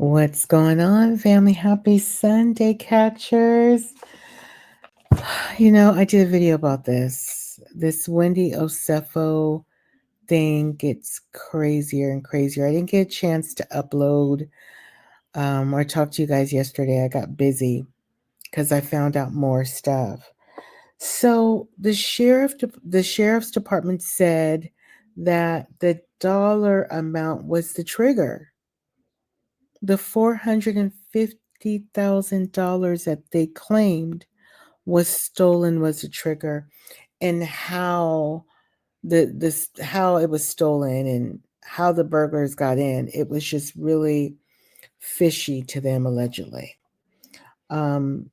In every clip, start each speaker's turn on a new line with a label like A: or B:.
A: What's going on, family? Happy Sunday, catchers. I did a video about this. This Wendy Osefo thing gets crazier and crazier. I didn't get a chance to upload or talk to you guys yesterday. I got busy because I found out more stuff. So the sheriff's department said that the dollar amount was the trigger. The $450,000 that they claimed was stolen was a trigger, and how it was stolen and how the burglars got in. It was just really fishy to them, allegedly. Um,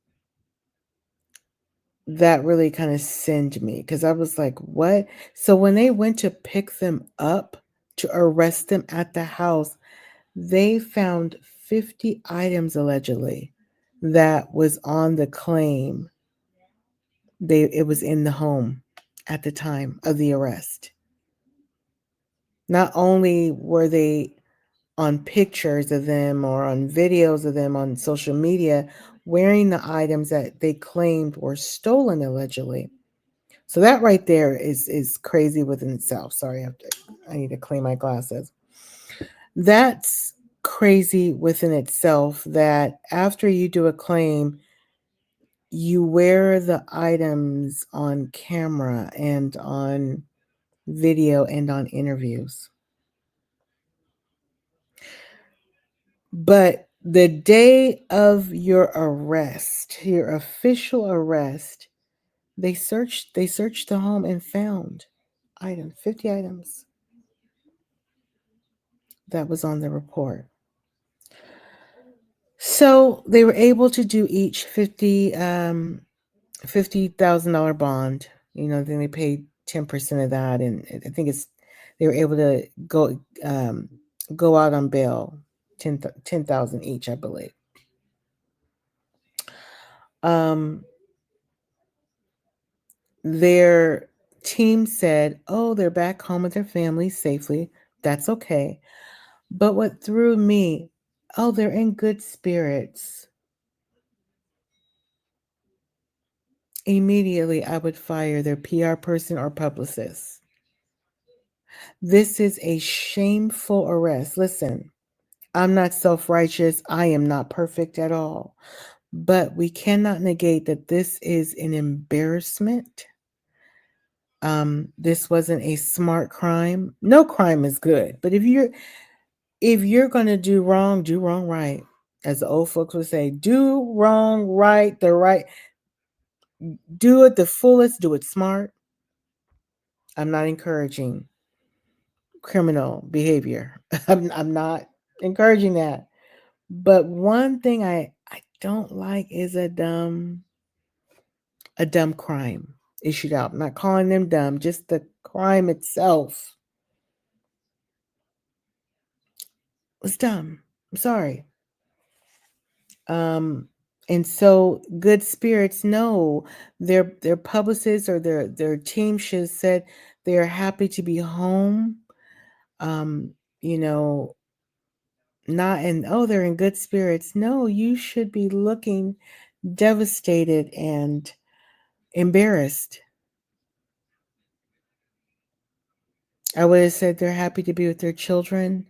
A: that really kind of singed me because I was like, "What?" So when they went to pick them up to arrest them at the house, they found 50 items allegedly that was on the claim. It was in the home at the time of the arrest. Not only were they on pictures of them or on videos of them on social media wearing the items that they claimed were stolen allegedly. So that right there is crazy within itself. Sorry, I need to clean my glasses. That's crazy within itself that after you do a claim, you wear the items on camera and on video and on interviews. But the day of your arrest, your official arrest, they searched the home and found 50 items that was on the report. So they were able to do each $50,000 bond. Then they paid 10% of that, and I think they were able to go out on bail, 10,000 each, I believe. Um, their team said, "Oh, they're back home with their families safely. That's okay." But what threw me, "Oh, they're in good spirits." Immediately, I would fire their PR person or publicist. This is a shameful arrest. Listen, I'm not self righteous. I am not perfect at all. But we cannot negate that this is an embarrassment. This wasn't a smart crime. No crime is good. But if you're gonna do wrong right. As the old folks would say, do wrong right, the right, do it the fullest, do it smart. I'm not encouraging criminal behavior. I'm not encouraging that. But one thing I don't like is a dumb crime issued out. I'm not calling them dumb, just the crime itself was dumb. I'm sorry. Um, and so good spirits know their publicists or their team should have said they are happy to be home. Um, you know, not and oh, they're in good spirits. No, you should be looking devastated and embarrassed. I would have said they're happy to be with their children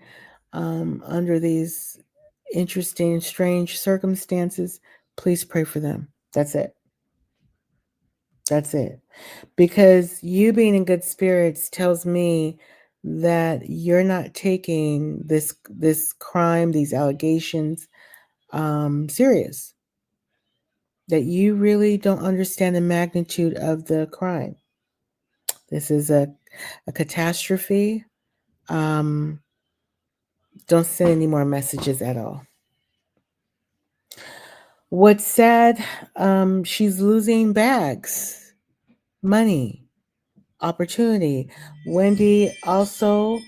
A: under these interesting, strange circumstances. Please pray for them. That's it. That's it. Because you being in good spirits tells me that you're not taking this crime, these allegations, serious. That you really don't understand the magnitude of the crime. This is a catastrophe. Um, don't send any more messages at all. What's sad, she's losing bags, money, opportunity. Wendy also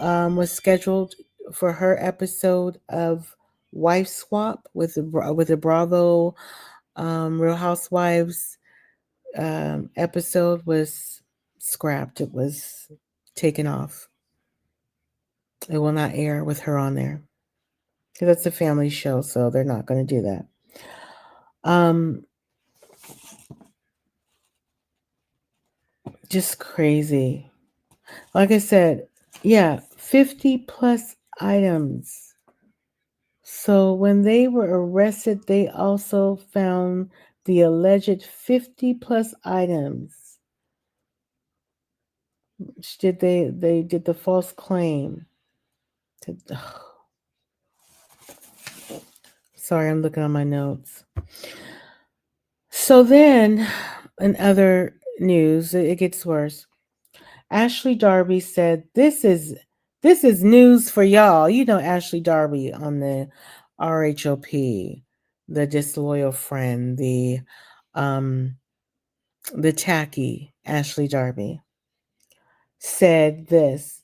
A: was scheduled for her episode of Wife Swap with the Bravo Real Housewives episode was scrapped. It was taken off. It will not air with her on there. That's a family show, so they're not going to do that. Um, just crazy. Like I said, yeah, 50 plus items. So when they were arrested, they also found the alleged 50 plus items. They did the false claim. To, sorry, I'm looking on my notes. So then, in other news, it gets worse. Ashley Darby said, this is news for y'all." You know Ashley Darby on the RHOP, the disloyal friend, um the tacky Ashley Darby said this.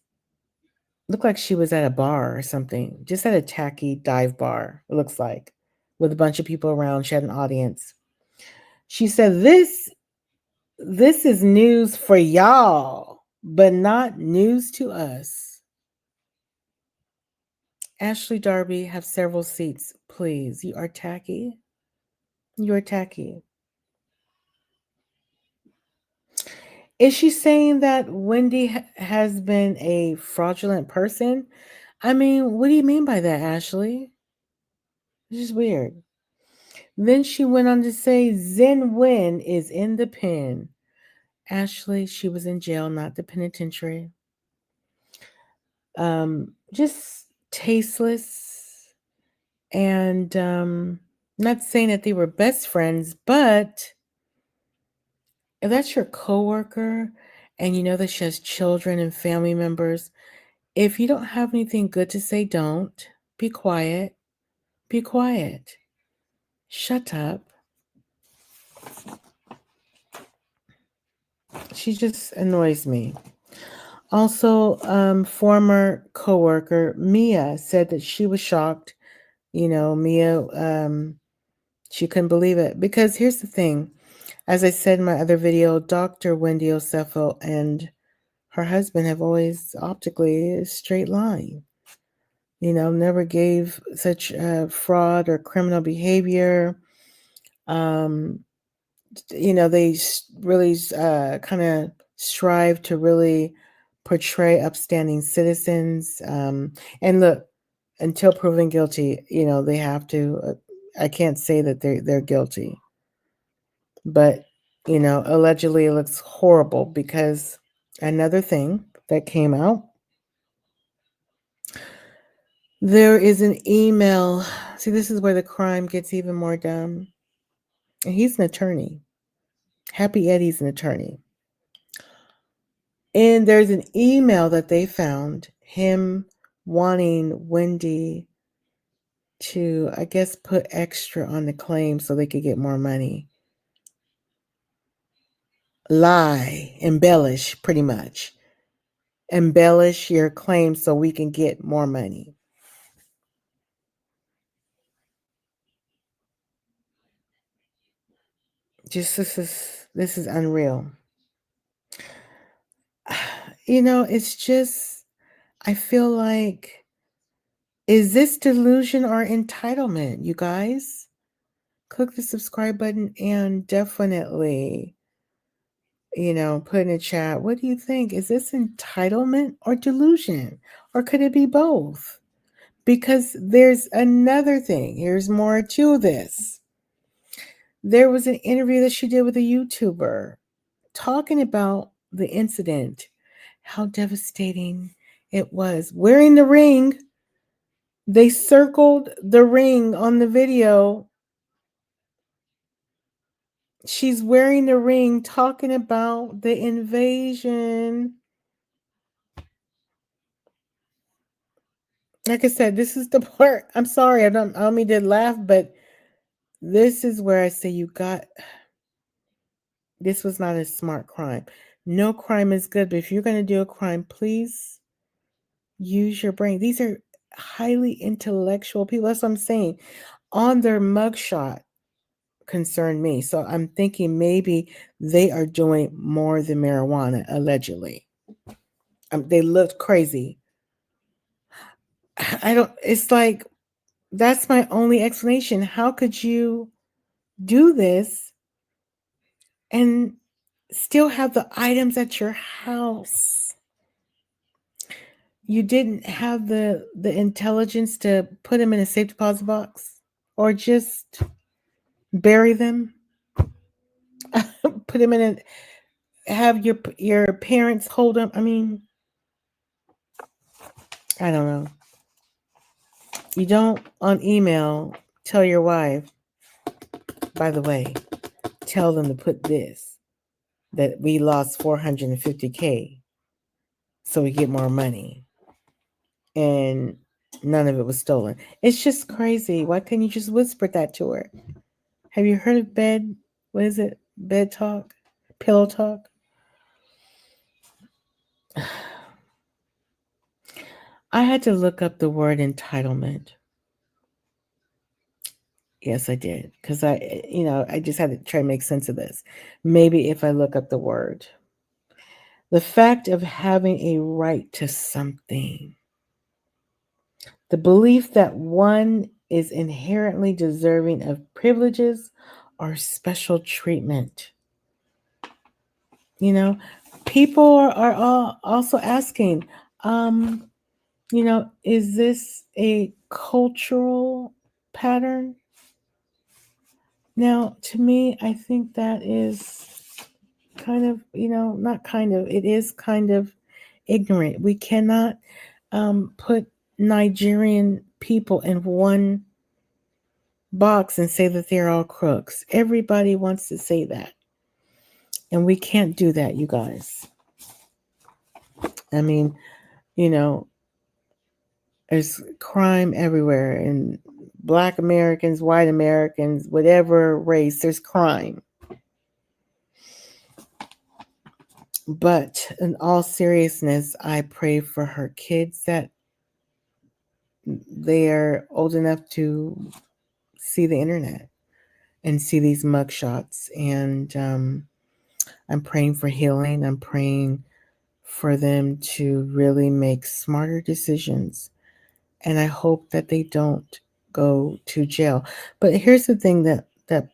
A: Looked like she was at a bar or something, just at a tacky dive bar. It looks like, with a bunch of people around. She had an audience. She said, this is news for y'all, but not news to us. Ashley Darby, have several seats, please. You are tacky. You are tacky. Is she saying that Wendy has been a fraudulent person? I mean, what do you mean by that, Ashley? This is weird. Then she went on to say Zen Wen is in the pen. Ashley, she was in jail, not the penitentiary. Just tasteless. And not saying that they were best friends, but if that's your coworker and you know that she has children and family members, if you don't have anything good to say, don't. Be quiet. Be quiet. Shut up. She just annoys me. Also, former coworker Mia said that she was shocked. You know, Mia, she couldn't believe it. Because here's the thing. As I said in my other video, Dr. Wendy Osefo and her husband have always optically a straight line. You know, never gave such fraud or criminal behavior. Um, you know, they really kind of strive to really portray upstanding citizens. And look, until proven guilty, you know, they have to. I can't say that they're guilty, but you know, allegedly it looks horrible because another thing that came out. There is an email. See, this is where the crime gets even more dumb. And he's an attorney. Happy Eddie's an attorney. And there's an email that they found, him wanting Wendy to, I guess, put extra on the claim so they could get more money. Lie, embellish, pretty much. Embellish your claim so we can get more money. Just this is unreal. You know, it's just I feel like, is this delusion or entitlement, you guys? Click the subscribe button and definitely, you know, put in a chat, what do you think? Is this entitlement or delusion? Or could it be both? Because there's another thing. Here's more to this. There was an interview that she did with a YouTuber talking about the incident, how devastating it was. Wearing the ring, they circled the ring on the video. She's wearing the ring, talking about the invasion. Like I said, this is the part. I'm sorry, I don't mean to laugh, but this is where I say this was not a smart crime. No crime is good, but if you're going to do a crime, please use your brain. These are highly intellectual people. That's what I'm saying. On their mugshot concerned me. So I'm thinking maybe they are doing more than marijuana, allegedly. They looked crazy. I don't, it's like That's my only explanation. How could you do this and still have the items at your house? You didn't have the intelligence to put them in a safe deposit box or just bury them, put them in a, have your parents hold them. I mean, I don't know. You don't on email tell your wife, by the way, tell them to put this, that we lost 450K so we get more money and none of it was stolen. It's just crazy. Why couldn't you just whisper that to her? Have you heard of bed? What is it? Bed talk? Pillow talk? I had to look up the word entitlement. Yes, I did. Because I just had to try to make sense of this. Maybe if I look up the word. The fact of having a right to something. The belief that one is inherently deserving of privileges or special treatment. You know, people are all also asking, is this a cultural pattern? Now, to me, I think that is kind of, not kind of, it is kind of ignorant. We cannot put Nigerian people in one box and say that they're all crooks. Everybody wants to say that. And we can't do that, you guys. I mean, you know, there's crime everywhere, and Black Americans, white Americans, whatever race, there's crime. But in all seriousness, I pray for her kids that they are old enough to see the internet and see these mugshots. And I'm praying for healing. I'm praying for them to really make smarter decisions. And I hope that they don't go to jail. But here's the thing that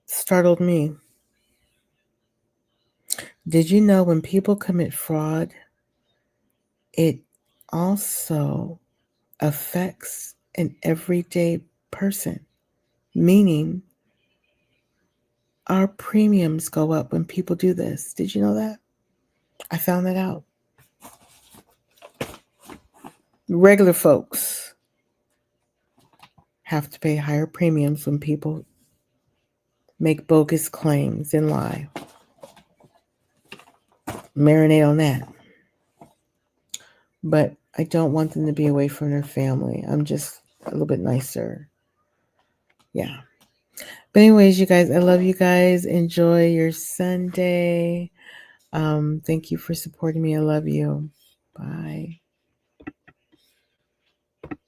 A: startled me. Did you know when people commit fraud, it also affects an everyday person? Meaning, our premiums go up when people do this. Did you know that? I found that out. Regular folks have to pay higher premiums when people make bogus claims and lie. Marinate on that. But I don't want them to be away from their family. I'm just a little bit nicer. Yeah. But anyways, you guys, I love you guys. Enjoy your Sunday. Thank you for supporting me. I love you. Bye.